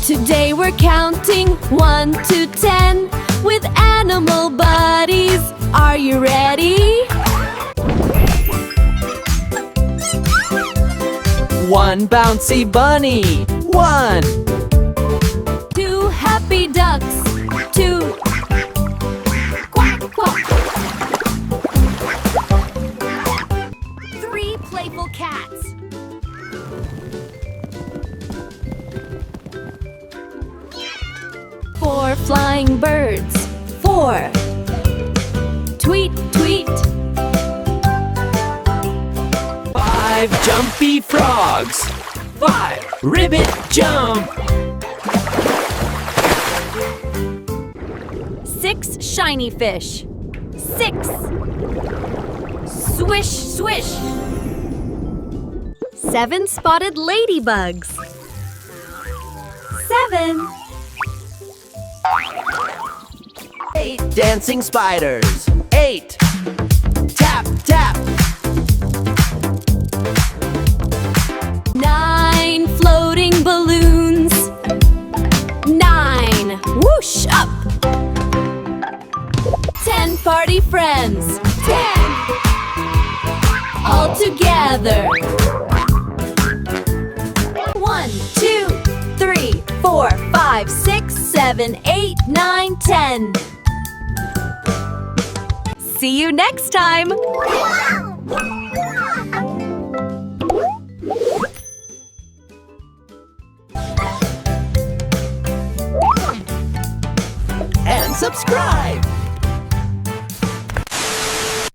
Today we're counting 1 to 10 with animal buddies. Are you ready? 1 bouncy bunny. 1. 2 happy ducks. 2. Quack, quack. 3 playful cats. 4 flying birds. 4. Tweet, tweet. 5 jumpy frogs. 5 ribbit jump. 6 shiny fish. 6. Swish, swish. 7 spotted ladybugs. 7. 8 dancing spiders. 8. Tap, tap. 9 floating balloons. 9. Whoosh up. 10 party friends. 10. All together. 1, 2, 3, 4, 5, 6, 7, 8, 9, 10. See you next time!